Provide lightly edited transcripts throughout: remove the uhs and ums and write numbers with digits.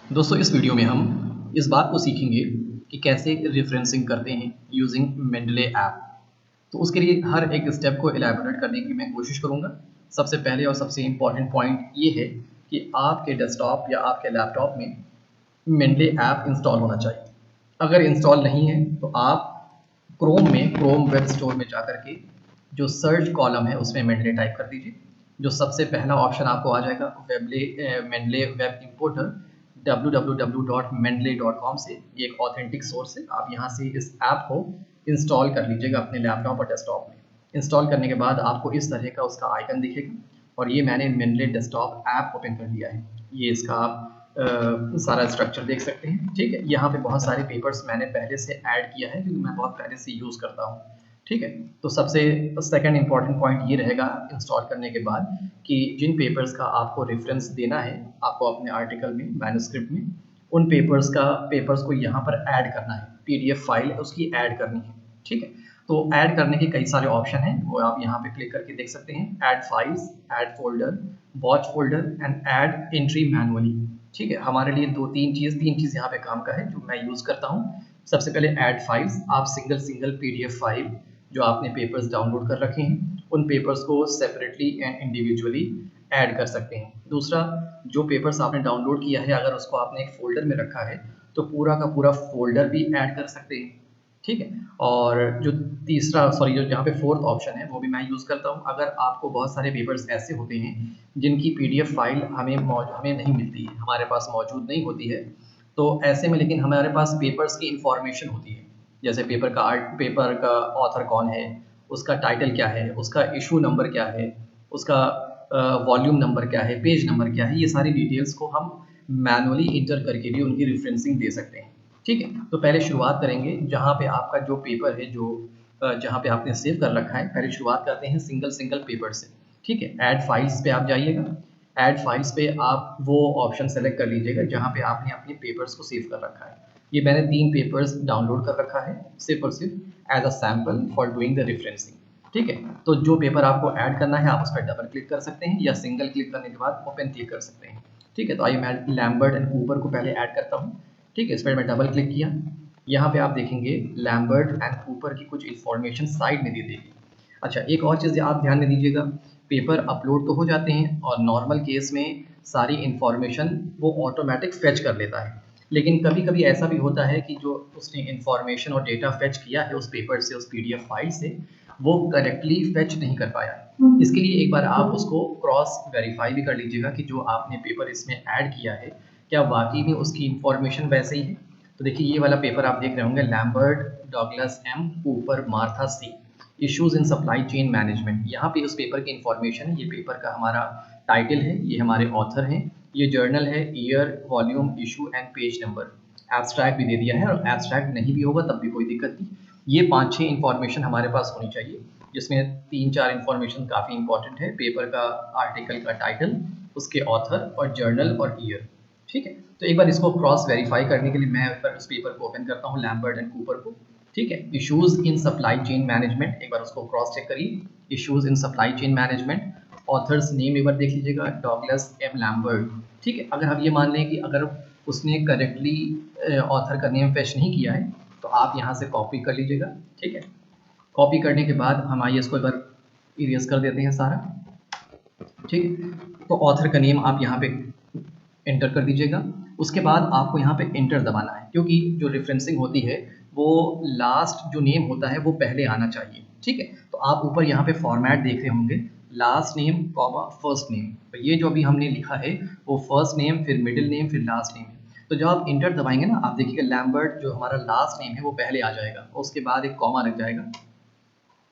दोस्तों इस वीडियो में हम इस बात को सीखेंगे कि कैसे रेफरेंसिंग करते हैं यूजिंग मेंडले ऐप। तो उसके लिए हर एक स्टेप को एलैबोरेट करने की मैं कोशिश करूंगा। सबसे पहले और सबसे इम्पॉर्टेंट पॉइंट ये है कि आपके डेस्कटॉप या आपके लैपटॉप में मेंडले ऐप इंस्टॉल होना चाहिए। अगर इंस्टॉल नहीं है तो आप क्रोम वेब स्टोर में जाकर के जो सर्च कॉलम है उसमें मेंडले टाइप कर दीजिए। जो सबसे पहला ऑप्शन आपको आ जाएगा मेंडले वेब इंपोर्टर www.mendeley.com से। ये एक ऑथेंटिक सोर्स है। आप यहाँ से इस ऐप को इंस्टॉल कर लीजिएगा अपने लैपटॉप और डेस्कटॉप में। इंस्टॉल करने के बाद आपको इस तरह का उसका आइकन दिखेगा और ये मैंने मेंडले डेस्कटॉप ऐप ओपन कर लिया है। ये इसका आप सारा स्ट्रक्चर देख सकते हैं। ठीक है, यहाँ पे बहुत सारे पेपर्स मैंने पहले से ऐड किया है क्योंकि मैं बहुत पहले से यूज़ करता हूँ। ठीक है, तो सबसे सेकंड इम्पॉर्टेंट पॉइंट ये रहेगा इंस्टॉल करने के बाद कि जिन पेपर्स का आपको रेफरेंस देना है आपको अपने आर्टिकल में मैन्युस्क्रिप्ट में, उन पेपर्स को यहाँ पर ऐड करना है। पीडीएफ फाइल उसकी ऐड करनी है। ठीक है, तो ऐड करने के कई सारे ऑप्शन हैं, वो आप यहाँ पे क्लिक करके देख सकते हैं। Add files, add folder, watch folder and add entry manually. ठीक है, हमारे लिए तीन चीज़ यहाँ पे काम का है जो मैं यूज़ करता हूँ। सबसे पहले ऐड फाइल्स, आप सिंगल सिंगल पीडीएफ फाइल जो आपने पेपर्स डाउनलोड कर रखे हैं उन पेपर्स को सेपरेटली एंड इंडिविजुअली ऐड कर सकते हैं। दूसरा, जो पेपर्स आपने डाउनलोड किया है अगर उसको आपने एक फ़ोल्डर में रखा है तो पूरा का पूरा फ़ोल्डर भी ऐड कर सकते हैं। ठीक है, और जो जो यहाँ पे फोर्थ ऑप्शन है वो भी मैं यूज़ करता हूँ। अगर आपको बहुत सारे पेपर्स ऐसे होते हैं जिनकी पीडीएफ फाइल हमें नहीं मिलती है, हमारे पास मौजूद नहीं होती है, तो ऐसे में लेकिन हमारे पास पेपर्स की इंफॉर्मेशन होती है। जैसे पेपर का ऑथर कौन है, उसका टाइटल क्या है, उसका इशू नंबर क्या है, उसका वॉल्यूम नंबर क्या है, पेज नंबर क्या है, ये सारी डिटेल्स को हम मैनुअली इंटर करके भी उनकी रेफरेंसिंग दे सकते हैं। ठीक है, तो पहले शुरुआत करेंगे जहाँ पे आपका जो पेपर है जहाँ पे आपने सेव कर रखा है, पहले शुरुआत करते हैं सिंगल सिंगल पेपर से। ठीक है, ऐड फाइल्स पे आप जाइएगा। ऐड फाइल्स पे आप वो ऑप्शन सेलेक्ट कर लीजिएगा जहाँ पे आपने अपने पेपर्स को सेव कर रखा है। ये मैंने 3 पेपर्स डाउनलोड कर रखा है सिर्फ और सिर्फ as a sample for doing the referencing. ठीक है, तो जो पेपर आपको ऐड करना है आप उस पर डबल क्लिक कर सकते हैं या सिंगल क्लिक करने के बाद ओपन क्लिक कर सकते हैं। ठीक है, तो आइए मैं लैम्बर्ट एंड कूपर को पहले ऐड करता हूँ। ठीक है, इस पर मैं डबल क्लिक किया। यहाँ पे आप देखेंगे लैम्बर्ट एंड कूपर की कुछ इन्फॉर्मेशन साइड में दी देगी। अच्छा, एक और चीज़ आप ध्यान में दीजिएगा, पेपर अपलोड तो हो जाते हैं और नॉर्मल केस में सारी इन्फॉर्मेशन वो ऑटोमेटिक फेच कर लेता है। लेकिन कभी कभी ऐसा भी होता है कि जो उसने इन्फॉर्मेशन और डेटा फेच किया है उस पेपर से, उस पीडीएफ फाइल से, वो करेक्टली फेच नहीं कर पाया। इसके लिए एक बार आप उसको क्रॉस वेरीफाई भी कर लीजिएगा कि जो आपने पेपर इसमें ऐड किया है क्या वाकई में उसकी इन्फॉर्मेशन वैसे ही है। तो देखिए ये वाला पेपर आप देख रहे होंगे, Lambert Douglas M Cooper Martha C, issues in supply chain management. यहाँ पे उस पेपर की इन्फॉर्मेशन है। ये पेपर का हमारा टाइटल है, ये हमारे ऑथर हैं, ये जर्नल है, year, volume, issue and page number. Abstract भी दे दिया है और एब्स्ट्रैक्ट नहीं भी होगा तब भी कोई दिक्कत नहीं। ये 5-6 इन्फॉर्मेशन हमारे पास होनी चाहिए, जिसमें 3-4 इन्फॉर्मेशन काफ़ी इंपॉर्टेंट है। पेपर का, आर्टिकल का टाइटल, उसके ऑथर और जर्नल और ईयर। ठीक है, तो एक बार इसको क्रॉस वेरीफाई करने के लिए मैं एक बार उस पेपर को ओपन करता हूँ, लैम्बर्ट एंड कूपर को। ठीक है, issues in supply chain management, एक बार उसको क्रॉस चेक करिए। Issues in supply chain management, author's name एक बार देख लीजिएगा, डॉगलस एम लैम्बर्ट। ठीक है, अगर हम ये मान लें कि अगर उसने करेक्टली ऑथर का नेम फेच नहीं किया है तो आप यहाँ से कॉपी कर लीजिएगा। ठीक है, कॉपी करने के बाद हम आइए इसको एक बार इरेज कर देते हैं सारा। ठीक है, तो ऑथर का नेम आप यहाँ पे एंटर कर दीजिएगा। उसके बाद आपको यहाँ पे एंटर दबाना है क्योंकि जो रेफरेंसिंग होती है वो लास्ट जो नेम होता है वो पहले आना चाहिए। ठीक है, तो आप ऊपर यहाँ पे फॉर्मेट देख रहे होंगे, last name comma first name. तो ये जो अभी हमने लिखा है वो फर्स्ट नेम, फिर मिडिल नेम, फिर लास्ट नेम है। तो जब आप इंटर दबाएंगे ना, आप देखिएगा लैम्बर्ट जो हमारा लास्ट नेम है वो पहले आ जाएगा, उसके बाद एक कॉमा लग जाएगा।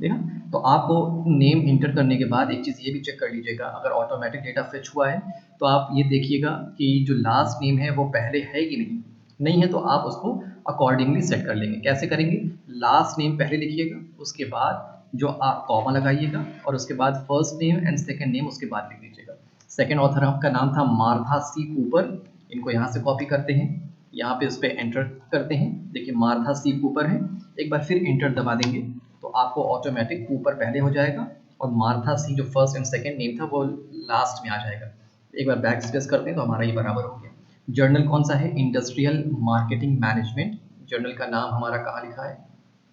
देखा, तो आपको नेम इंटर करने के बाद एक चीज़ ये भी चेक कर लीजिएगा, अगर ऑटोमेटिक डेटा फेच हुआ है तो आप ये देखिएगा कि जो लास्ट नेम है वो पहले है कि नहीं। नहीं है तो आप उसको अकॉर्डिंगली सेट कर लेंगे। कैसे करेंगे, लास्ट नेम पहले लिखिएगा, उसके बाद जो आप कॉमा लगाइएगा और उसके बाद first name and second name उसके बाद लिख दीजिएगा। सेकेंड ऑथर का नाम था मार्था सी कूपर। इनको यहाँ से कॉपी करते हैं, यहाँ पे उस पर एंटर करते हैं। देखिए मार्था सी कूपर है, एक बार फिर एंटर दबा देंगे तो आपको ऑटोमेटिक ऊपर पहले हो जाएगा और मार्था सी जो फर्स्ट एंड सेकंड नेम था वो लास्ट में आ जाएगा। एक बार बैक स्पेस करते हैं तो हमारा ये बराबर हो गया। जर्नल कौन सा है? Industrial marketing management. जर्नल का नाम हमारा कहाँ लिखा है?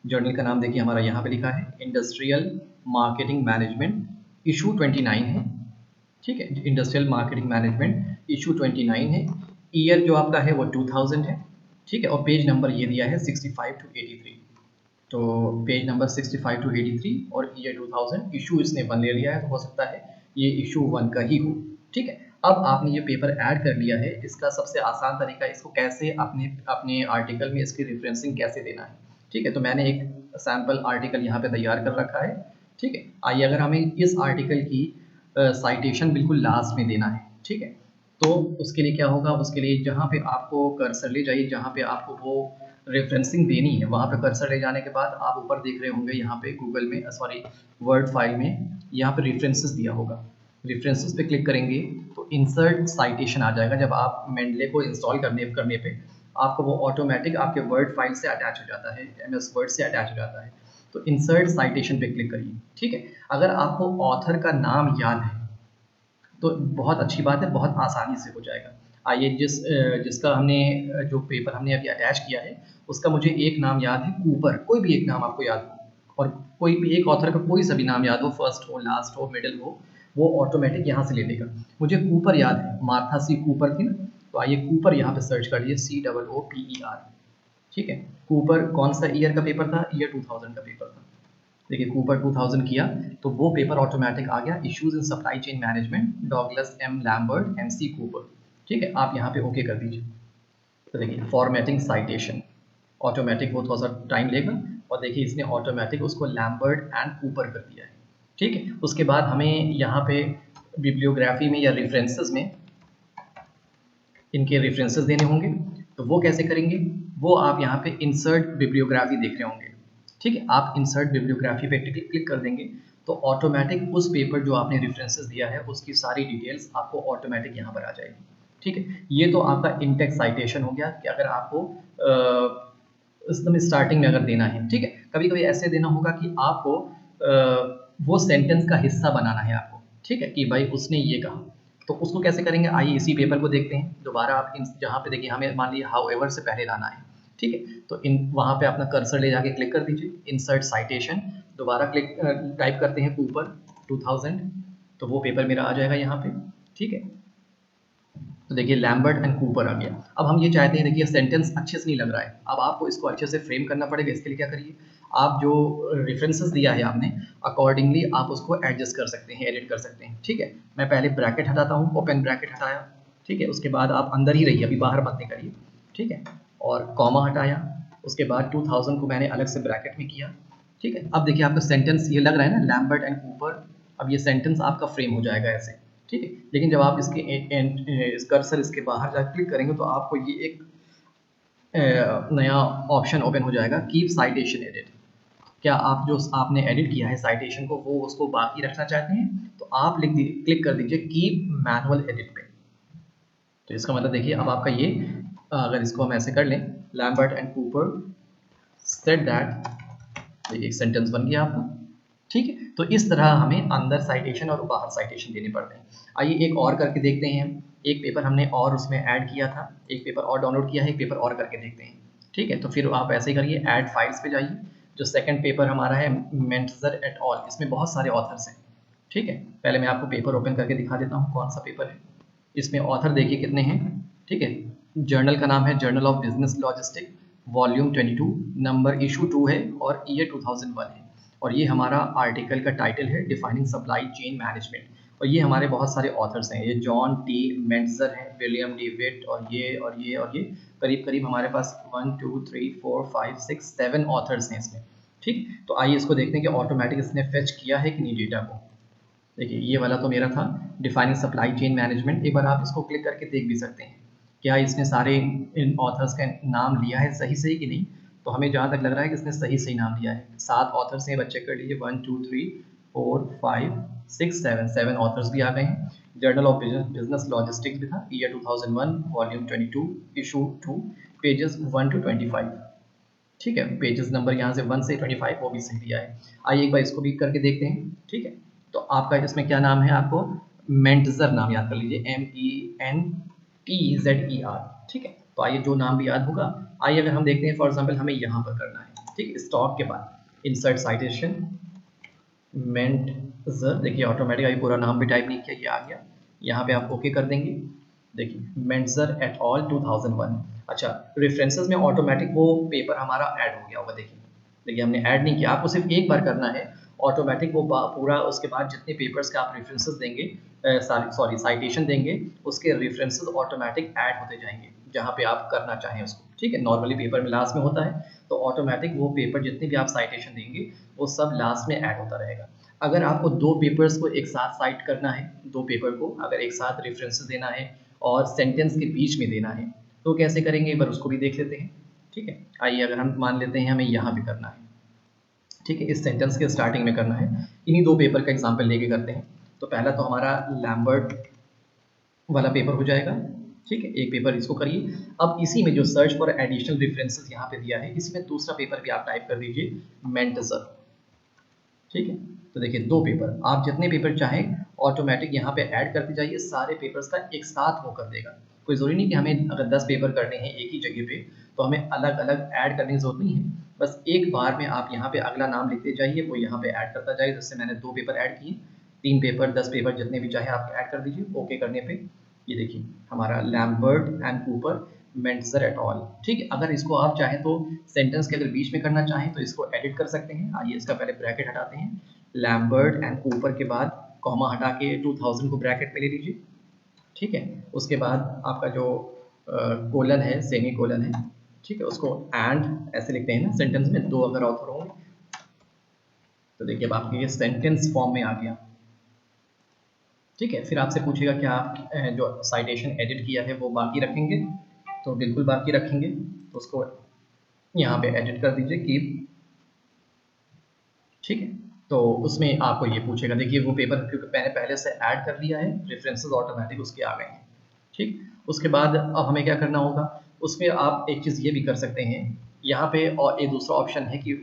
जर्नल का नाम देखिए हमारा यहाँ पे लिखा है इंडस्ट्रियल मार्केटिंग मैनेजमेंट, इशू 29 है। ठीक है, इंडस्ट्रियल मार्केटिंग मैनेजमेंट इशू 29 है। ईयर जो आपका है वो 2000 है। ठीक है, और पेज नंबर ये दिया है 65 to 83। तो पेज नंबर 65 to 83 और ईयर 2000, इशू इसने 1 ले लिया है, तो हो सकता है ये इशू 1 का ही हो। ठीक है, अब आपने ये पेपर ऐड कर लिया है, इसका सबसे आसान तरीका इसको कैसे अपने अपने आर्टिकल में इसकी रेफरेंसिंग कैसे देना है। ठीक है, तो मैंने एक सैम्पल आर्टिकल यहाँ पे तैयार कर रखा है। ठीक है, आइए अगर हमें इस आर्टिकल की साइटेशन बिल्कुल लास्ट में देना है। ठीक है, तो उसके लिए क्या होगा? उसके लिए जहाँ पे आपको कर्सर ले जाइए, जहाँ पे आपको वो रेफरेंसिंग देनी है, वहाँ पे कर्सर ले जाने के बाद आप ऊपर देख रहे होंगे यहाँ पे गूगल में, सॉरी वर्ड फाइल में, यहाँ पे रेफरेंसेस दिया होगा। रेफरेंसेस पे क्लिक करेंगे तो इंसर्ट साइटेशन आ जाएगा। जब आप मेंडले को इंस्टॉल करने पे आपको वो ऑटोमेटिक आपके वर्ड फाइल से अटैच हो जाता है, MS वर्ड से अटैच हो जाता है। तो इंसर्ट साइटेशन पे क्लिक करिए। ठीक है, अगर आपको ऑथर का नाम याद है तो बहुत अच्छी बात है, बहुत आसानी से हो जाएगा। आइए जिसका हमने जो पेपर हमने अभी अटैच किया है उसका मुझे एक नाम याद है, कूपर। कोई भी एक नाम आपको याद हो और कोई भी एक ऑथर का कोई सा भी नाम याद हो, फर्स्ट हो, लास्ट हो, मिडिल हो, वो ऑटोमेटिक यहाँ से ले लेगा। मुझे कूपर याद है, मार्था सी कूपर थी ना, तो आइए कूपर यहाँ पे सर्च कर लीजिए, COOPER। ठीक है, कूपर कौन सा ईयर का पेपर था? ईयर 2000 का पेपर था। देखिए कूपर 2000 किया तो वो पेपर ऑटोमेटिक आ गया, issues in supply chain management, Douglas M Lambert, MC Cooper. ठीक है, आप यहाँ पे ओके कर दीजिए। तो देखिए फॉर्मेटिंग साइटेशन ऑटोमेटिक, वो थोड़ा सा टाइम लेगा, और देखिए इसने ऑटोमेटिक उसको लैम्बर्ट एंड कूपर कर दिया है। ठीक है, उसके बाद हमें यहाँ पे बिब्लियोग्राफी में या रेफरेंसेस में इनके रेफरेंसेस देने होंगे। तो वो कैसे करेंगे? वो आप यहाँ पे इंसर्ट बिब्लियोग्राफी देख रहे होंगे। ठीक है, आप इंसर्ट बिब्लियोग्राफी पे क्लिक कर देंगे तो ऑटोमेटिक उस पेपर जो आपने रेफरेंसेस दिया है उसकी सारी डिटेल्स आपको ऑटोमेटिक यहाँ पर आ जाएगी। ठीक है, ये तो आपका इंटेक्स साइटेशन हो गया कि अगर आपको एकदम स्टार्टिंग में अगर देना है। ठीक है, कभी कभी ऐसे देना होगा कि आपको वो सेंटेंस का हिस्सा बनाना है आपको। ठीक है, कि भाई उसने ये कहा, तो उसको कैसे करेंगे? आइए इसी पेपर को देखते हैं दोबारा। आप जहाँ पे देखिए हमें मान लीजिए हाउएवर से पहले लाना है। ठीक है, तो इन वहाँ पे अपना कर्सर ले जाके क्लिक कर दीजिए, इंसर्ट साइटेशन, दोबारा क्लिक टाइप करते हैं ऊपर 2000, तो वो पेपर मेरा आ जाएगा यहाँ पे। ठीक है, तो देखिए लैम्बर्ट एंड कूपर आ गया। अब हम ये चाहते हैं, देखिए सेंटेंस अच्छे से नहीं लग रहा है, अब आपको इसको अच्छे से फ्रेम करना पड़ेगा। इसके लिए क्या करिए, आप जो रेफरेंसेस दिया है आपने, अकॉर्डिंगली आप उसको एडजस्ट कर सकते हैं, एडिट कर सकते हैं। ठीक है, मैं पहले ब्रैकेट हटाता हूँ, ओपन ब्रैकेट हटाया। ठीक है, उसके बाद आप अंदर ही रहिए, अभी बाहर मत निकलिए। ठीक है, और कॉमा हटाया, उसके बाद 2000 को मैंने अलग से ब्रैकेट में किया। ठीक है, अब देखिए आपका सेंटेंस ये लग रहा है ना, लैम्बर्ट एंड कूपर। अब ये सेंटेंस आपका फ्रेम हो जाएगा ऐसे। ठीक है, लेकिन जब आप इसके इस कर्सर इसके बाहर जाकर क्लिक करेंगे तो आपको ये एक नया ऑप्शन ओपन हो जाएगा, कीप साइटेशन एडिट। क्या आप जो आपने एडिट किया है साइटेशन को, वो उसको बाकी रखना चाहते हैं? तो आप क्लिक कर दीजिए कीप मैनुअल एडिट पे। तो इसका मतलब देखिए अब आपका ये अगर इसको हम ऐसे कर लें, Lambert and Cooper said that, एक सेंटेंस बन गया आपका। ठीक है, तो इस तरह हमें अंदर साइटेशन और बाहर साइटेशन देने पड़ते हैं। आइए एक और करके देखते हैं। एक पेपर हमने और उसमें ऐड किया था, एक पेपर और डाउनलोड किया है, एक पेपर और करके देखते हैं। ठीक है, तो फिर आप ऐसे ही करिए, ऐड फाइल्स पे जाइए। जो सेकंड पेपर हमारा है मेंटजर एट ऑल, इसमें बहुत सारे ऑथर्स हैं। ठीक है, पहले मैं आपको पेपर ओपन करके दिखा देता हूँ कौन सा पेपर है। इसमें ऑथर देखिए कितने हैं। ठीक है, जर्नल का नाम है journal of business logistic, volume 22, number issue 2 है और ईयर 2001 है। और ये हमारा आर्टिकल का टाइटल है डिफाइनिंग सप्लाई चेन मैनेजमेंट। और ये हमारे बहुत सारे ऑथर्स हैं, ये जॉन टी मेंटजर हैं, विलियम डी विट, और ये और ये और ये, करीब करीब हमारे पास 1 2 3 4 5 6 7 ऑथर्स हैं इसमें। ठीक, तो आइए इसको देखते हैं कि ऑटोमेटिक इसने फेच किया है कि नहीं डेटा को। देखिए ये वाला तो मेरा था डिफाइनिंग सप्लाई चेन मैनेजमेंट। एक बार आप इसको क्लिक करके देख भी सकते हैं क्या इसने सारे इन ऑथर्स का नाम लिया है सही सही कि नहीं। तो हमें जहाँ तक लग रहा है कि इसने सही सही नाम लिया है। 7 ऑथर्स हैं, बच्चे कर लीजिए, 1 2 3 4 5 6 7 ऑथर्स भी आ गए हैं। जर्नल ऑफ बिजनेस लॉजिस्टिक्स भी था, year 2001, volume 22, issue 2, pages 1 to 25। ठीक है, पेजेस नंबर यहाँ से 1 से 25 वो भी सही दिया है। आइए एक बार इसको भी करके देखते हैं। ठीक है, तो आपका इसमें क्या नाम है, आपको मेंटजर नाम याद कर लीजिए, MENTZER। TZER, ठीक है। तो आइए जो नाम भी याद होगा, आइए अगर हम देखते हैं फॉर एग्जांपल हमें यहाँ पर करना है, ठीक, स्टॉक के बाद इंसर्ट साइटेशन मेंटजर, देखिए ऑटोमेटिक अभी पूरा नाम भी टाइप नहीं किया, ये आ गया। यहाँ पे आप ओके कर देंगे, देखिए मेंटजर एट ऑल 2001। अच्छा, रेफरेंसेस में ऑटोमेटिक वो पेपर हमारा ऐड हो गया होगा, देखिए देखिए हमने ऐड नहीं किया, आपको सिर्फ एक बार करना है, ऑटोमेटिक वो पूरा उसके बाद जितने पेपर्स के आप रेफरेंसेस देंगे, सॉरी साइटेशन देंगे, उसके रेफरेंसेस ऑटोमेटिक ऐड होते जाएंगे जहाँ पे आप करना चाहें उसको, ठीक है। नॉर्मली पेपर में लास्ट में होता है, तो ऑटोमेटिक वो पेपर जितने भी आप साइटेशन देंगे वो सब लास्ट में ऐड होता रहेगा। अगर आपको दो पेपर्स को एक साथ साइट करना है, दो पेपर को अगर एक साथ रेफरेंसेस देना है और सेंटेंस के बीच में देना है, तो कैसे करेंगे एक बार उसको भी देख लेते हैं, ठीक है। आइए अगर हम मान लेते हैं हमें यहाँ भी करना है, ठीक है, इस सेंटेंस के स्टार्टिंग में करना है, इन्हीं दो पेपर का एग्जाम्पल लेके करते हैं। तो पहला तो हमारा लैम्बर्ट वाला पेपर हो जाएगा, ठीक है, एक पेपर इसको करिए। अब इसी में जो सर्च फॉर एडिशनल रेफरेंसेस यहाँ पे दिया है, इसी में दूसरा पेपर भी आप टाइप कर दीजिए मेंटजर, ठीक है। तो देखिए दो पेपर, आप जितने पेपर चाहें ऑटोमेटिक यहाँ पे ऐड करते जाइए, सारे पेपर्स का एक साथ वो कर देगा। कोई ज़रूरी नहीं कि हमें अगर 10 पेपर करने हैं एक ही जगह पे, तो हमें अलग अलग ऐड करने की जरूरत नहीं है, बस एक बार में आप यहाँ पे अगला नाम लिखते जाइए, वो यहाँ पे ऐड करता जाए। जैसे मैंने दो पेपर ऐड किए, 3 पेपर 10 पेपर जितने भी चाहे आप ऐड कर दीजिए, ओके करने पे ये देखिए हमारा Lambert and Cooper Mentzer et al, ठीक है। अगर इसको आप चाहें तो सेंटेंस के अगर बीच में करना चाहें तो इसको एडिट कर सकते हैं। आइए इसका पहले ब्रैकेट हटाते हैं, लैम्बर्ट एंड कूपर के बाद कॉमा हटा के 2000 को ब्रैकेट में ले लीजिए, ठीक है। उसके बाद आपका जो कोलन है, सेमी कोलन है, ठीक है, उसको एंड ऐसे लिखते हैं ना सेंटेंस में, दो अगर ऑथर होंगे तो देखिए अब आपके ये सेंटेंस फॉर्म में आ गया, ठीक है। फिर आपसे पूछेगा क्या आप जो साइटेशन एडिट किया है वो बाकी रखेंगे, तो बिल्कुल बाकी रखेंगे, तो उसको यहाँ पे एडिट कर दीजिए कीप, ठीक है। तो उसमें आपको ये पूछेगा, देखिए वो पेपर क्योंकि मैंने पहले से ऐड कर लिया है, रेफरेंसेस ऑटोमेटिक उसके आ गए हैं, ठीक। उसके बाद अब हमें क्या करना होगा, उसमें आप एक चीज़ ये भी कर सकते हैं, यहाँ पे और एक दूसरा ऑप्शन है कि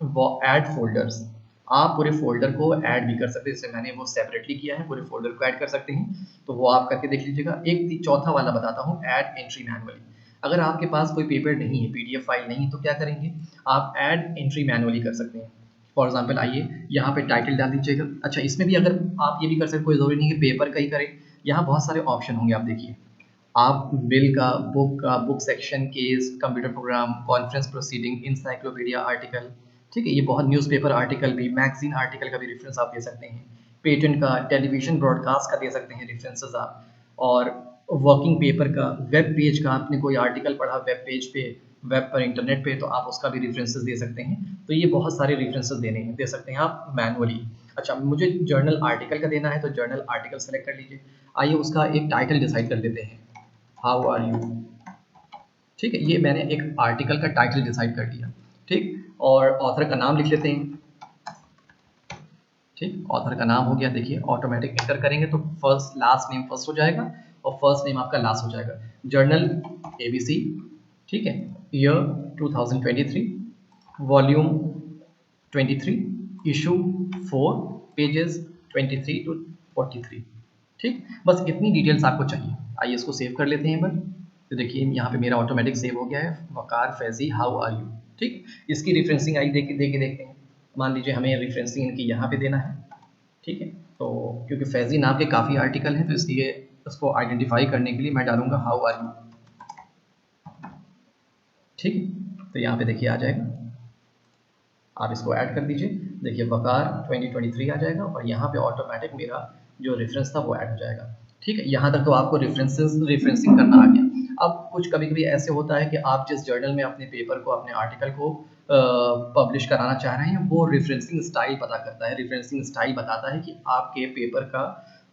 वो ऐड फोल्डर्स, आप पूरे फोल्डर को ऐड भी कर सकते हैं, जैसे मैंने वो सेपरेटली किया है, पूरे फोल्डर को ऐड कर सकते हैं, तो वो आप करके देख लीजिएगा। एक चौथा वाला बताता हूँ, ऐड एंट्री मैनुअली। अगर आपके पास कोई पेपर नहीं है, पीडीएफ फाइल नहीं, तो क्या करेंगे, आप ऐड एंट्री मैनुअली कर सकते हैं। फॉर एग्जाम्पल आइए यहाँ पे टाइटल डाल दीजिएगा। अच्छा, इसमें भी अगर आप ये भी कर सकते हैं, कोई ज़रूरी नहीं है पेपर का ही करें, यहाँ बहुत सारे ऑप्शन होंगे, आप देखिए आप बिल का, book section, case, computer program, conference proceeding, encyclopedia article, ठीक है, ये बहुत न्यूज़पेपर आर्टिकल भी, मैगजीन आर्टिकल का भी रेफरेंस आप दे सकते हैं, पेटेंट का, टेलीविजन ब्रॉडकास्ट का दे सकते हैं रेफरेंसेस आप, और वर्किंग पेपर का, वेब पेज का, आपने कोई आर्टिकल पढ़ा वेब पेज पे, वेब पर इंटरनेट पे, तो आप उसका भी रेफरेंसेस दे सकते हैं। तो ये बहुत सारे रेफरेंसेस दे सकते हैं आप मैनुअली। अच्छा, मुझे जर्नल आर्टिकल का देना है, तो जर्नल आर्टिकल सेलेक्ट कर लीजिए। आइए उसका एक टाइटल डिसाइड कर लेते हैं, हाउ आर यू, ठीक है, ये मैंने एक आर्टिकल का टाइटल डिसाइड कर लिया, ठीक। और ऑथर का नाम लिख लेते हैं, ठीक, ऑथर का नाम हो गया। देखिए ऑटोमेटिक एंटर करेंगे तो फर्स्ट लास्ट नेम फर्स्ट हो जाएगा और फर्स्ट नेम आपका लास्ट हो जाएगा। जर्नल एबीसी, ठीक है, year 2023, volume 23, issue 4, pages 23 to 43, ठीक। बस इतनी डिटेल्स आपको चाहिए। आइए इसको सेव कर लेते हैं एक बार। तो देखिए यहाँ पे मेरा ऑटोमेटिक सेव हो गया है, वकार फैजी हाउ आर यू, ठीक। इसकी रिफरेंसिंग आई देख के देखते हैं। मान लीजिए हमें रिफरेंसिंग इनकी यहाँ पे देना है, ठीक है। तो क्योंकि फैजी नाम के काफ़ी आर्टिकल हैं, तो इसलिए उसको आइडेंटिफाई करने के लिए मैं डालूंगा हाउ आर यू, ठीक है। तो यहाँ पे देखिए आ जाएगा, आप इसको ऐड कर दीजिए। देखिए वकार 2023 आ जाएगा और यहाँ पे ऑटोमेटिक मेरा जो रेफरेंस था वो ऐड हो जाएगा, ठीक है। यहाँ तक तो आपको रेफरेंसिंग करना आ गया। अब कुछ कभी कभी ऐसे होता है कि आप जिस जर्नल में अपने पेपर को, अपने आर्टिकल को पब्लिश कराना चाह रहे हैं, वो रेफरेंसिंग स्टाइल पता करता है, रेफरेंसिंग स्टाइल बताता है कि आपके पेपर का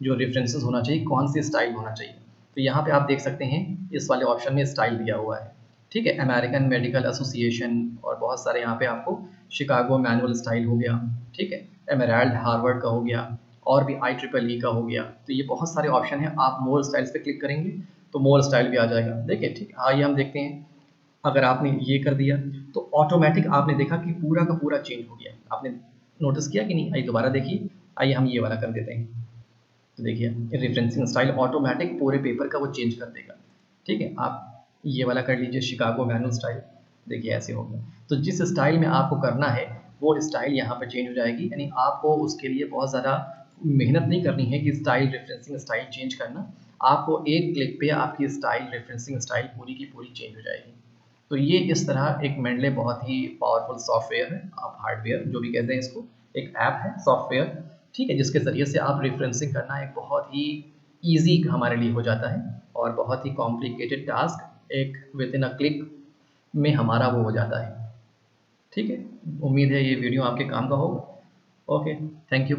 जो रेफरेंसेस होना चाहिए कौन सी स्टाइल होना चाहिए। तो यहाँ पे आप देख सकते हैं इस वाले ऑप्शन में स्टाइल दिया हुआ है, ठीक है, अमेरिकन मेडिकल एसोसिएशन, और बहुत सारे यहाँ पे आपको शिकागो मैनुअल स्टाइल हो गया, ठीक है, एमराल्ड हार्वर्ड का हो गया, और भी IEEE का हो गया। तो ये बहुत सारे ऑप्शन हैं, आप मोर स्टाइल्स पे क्लिक करेंगे तो मोर स्टाइल भी आ जाएगा। देखिए ठीक, आइए हम देखते हैं। अगर आपने ये कर दिया तो ऑटोमेटिक आपने देखा कि पूरा का पूरा चेंज हो गया, आपने नोटिस किया कि नहीं? आइए दोबारा देखिए। आइए हम ये वाला कर देते हैं। तो देखिए रेफरेंसिंग स्टाइल ऑटोमेटिक पूरे पेपर का वो चेंज कर देगा। ठीक है, आप ये वाला कर लीजिए शिकागो वैनू स्टाइल। देखिए ऐसे हो गया। तो जिस स्टाइल में आपको करना है वो स्टाइल यहाँ पर चेंज हो जाएगी, यानी आपको उसके लिए बहुत ज़्यादा मेहनत नहीं करनी है कि स्टाइल रेफरेंसिंग स्टाइल चेंज करना। आपको एक क्लिक पे आपकी स्टाइल रेफरेंसिंग स्टाइल पूरी की पूरी चेंज हो जाएगी। तो ये इस तरह एक मेंडले बहुत ही पावरफुल सॉफ्टवेयर है, आप हार्डवेयर जो भी कहते हैं इसको, एक ऐप है सॉफ्टवेयर, ठीक है, जिसके ज़रिए से आप रेफरेंसिंग करना एक बहुत ही ईज़ी हमारे लिए हो जाता है और बहुत ही कॉम्प्लिकेटेड टास्क एक विद इन अ क्लिक में हमारा वो हो जाता है। ठीक है, उम्मीद है ये वीडियो आपके काम का होगा। Okay, thank you.